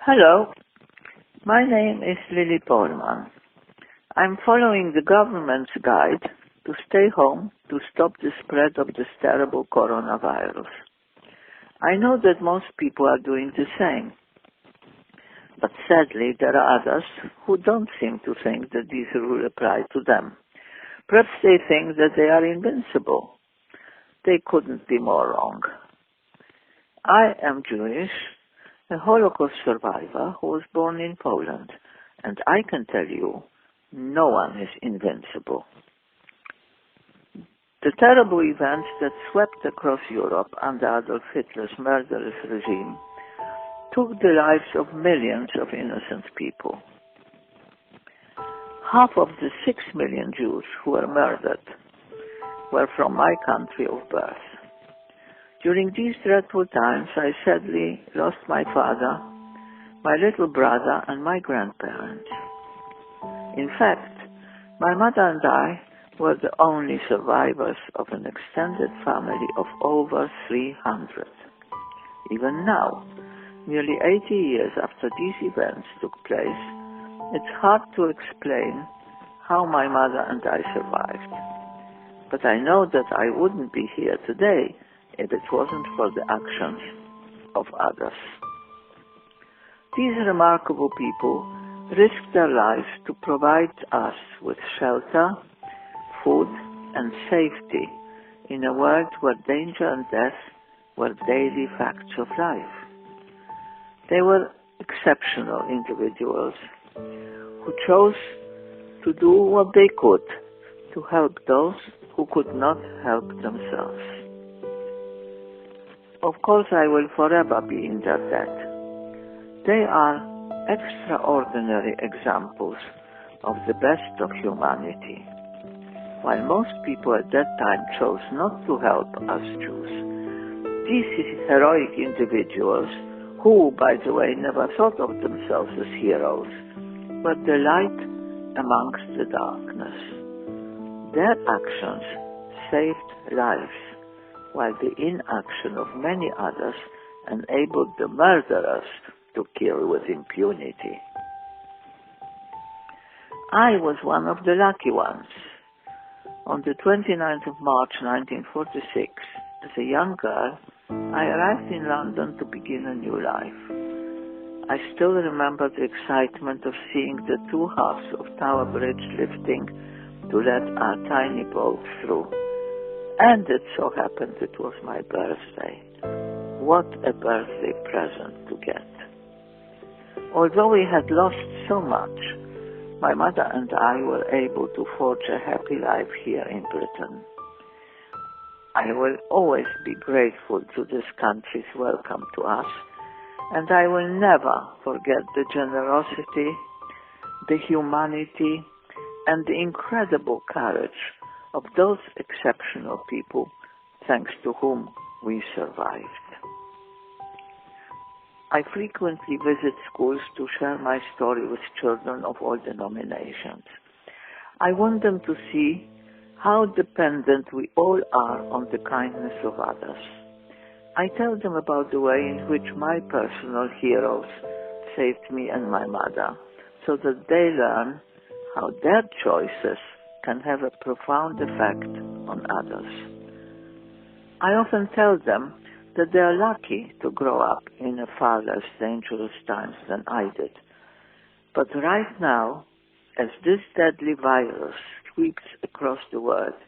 Hello, my name is Lili Pohlmann. I'm following the government's guide to stay home to stop the spread of this terrible coronavirus. I know that most people are doing the same, but sadly there are others who don't seem to think that these rules apply to them. Perhaps they think that they are invincible. They couldn't be more wrong. I am Jewish, a Holocaust survivor who was born in Poland, and I can tell you, no one is invincible. The terrible events that swept across Europe under Adolf Hitler's murderous regime took the lives of millions of innocent people. Half of the 6 million Jews who were murdered were from my country of birth. During these dreadful times, I sadly lost my father, my little brother, and my grandparents. In fact, my mother and I were the only survivors of an extended family of over 300. Even now, nearly 80 years after these events took place, it's hard to explain how my mother and I survived. But I know that I wouldn't be here today if it wasn't for the actions of others. These remarkable people risked their lives to provide us with shelter, food, and safety in a world where danger and death were daily facts of life. They were exceptional individuals who chose to do what they could to help those who could not help themselves. Of course, I will forever be in their debt. They are extraordinary examples of the best of humanity. While most people at that time chose not to help us Jews, these heroic individuals, who, by the way, never thought of themselves as heroes, were the light amongst the darkness. Their actions saved lives, while the inaction of many others enabled the murderers to kill with impunity. I was one of the lucky ones. On the 29th of March 1946, as a young girl, I arrived in London to begin a new life. I still remember the excitement of seeing the two halves of Tower Bridge lifting to let our tiny boat through. And it so happened it was my birthday. What a birthday present to get. Although we had lost so much, my mother and I were able to forge a happy life here in Britain. I will always be grateful to this country's welcome to us, and I will never forget the generosity, the humanity, and the incredible courage of those exceptional people, thanks to whom we survived. I frequently visit schools to share my story with children of all denominations. I want them to see how dependent we all are on the kindness of others. I tell them about the way in which my personal heroes saved me and my mother, so that they learn how their choices can have a profound effect on others. I often tell them that they are lucky to grow up in a far less dangerous times than I did. But right now, as this deadly virus sweeps across the world,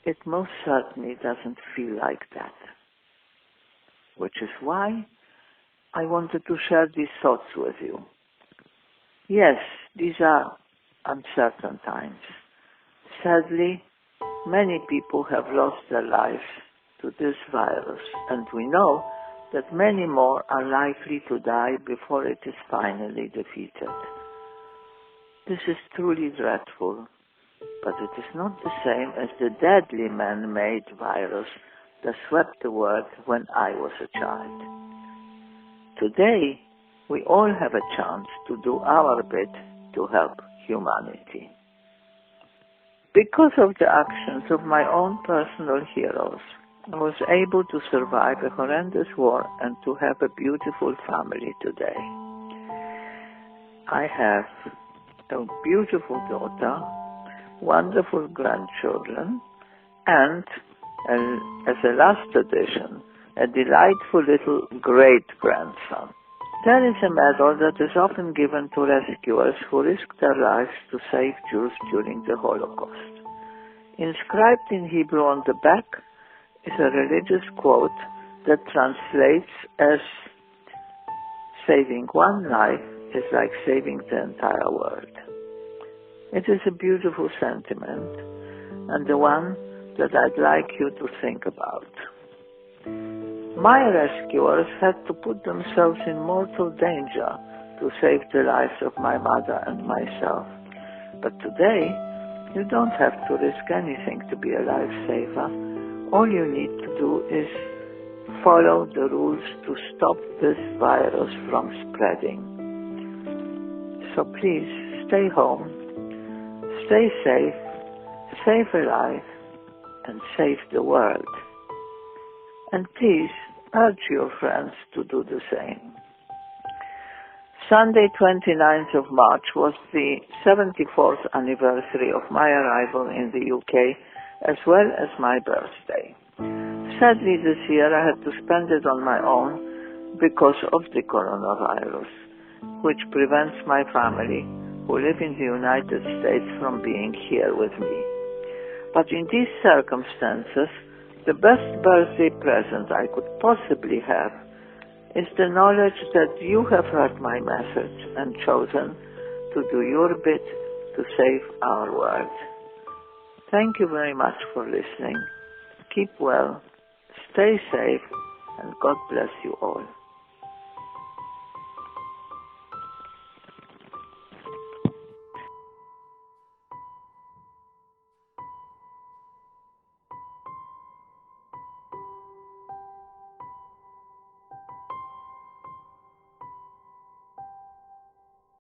it most certainly doesn't feel like that. Which is why I wanted to share these thoughts with you. Yes, these are uncertain times. Sadly, many people have lost their lives to this virus, and we know that many more are likely to die before it is finally defeated. This is truly dreadful, but it is not the same as the deadly man-made virus that swept the world when I was a child. Today, we all have a chance to do our bit to help humanity. Because of the actions of my own personal heroes, I was able to survive a horrendous war and to have a beautiful family today. I have a beautiful daughter, wonderful grandchildren, and, as a last addition, a delightful little great-grandson. There is a medal that is often given to rescuers who risked their lives to save Jews during the Holocaust. Inscribed in Hebrew on the back is a religious quote that translates as, "Saving one life is like saving the entire world." It is a beautiful sentiment, and the one that I'd like you to think about. My rescuers had to put themselves in mortal danger to save the lives of my mother and myself. But today, you don't have to risk anything to be a lifesaver. All you need to do is follow the rules to stop this virus from spreading. So please, stay home, stay safe, save a life, and save the world. And please, urge your friends to do the same. Sunday, 29th of March was the 74th anniversary of my arrival in the UK, as well as my birthday. Sadly, this year I had to spend it on my own because of the coronavirus, which prevents my family, who live in the United States, from being here with me. But in these circumstances, the best birthday present I could possibly have is the knowledge that you have heard my message and chosen to do your bit to save our world. Thank you very much for listening. Keep well, stay safe, and God bless you all.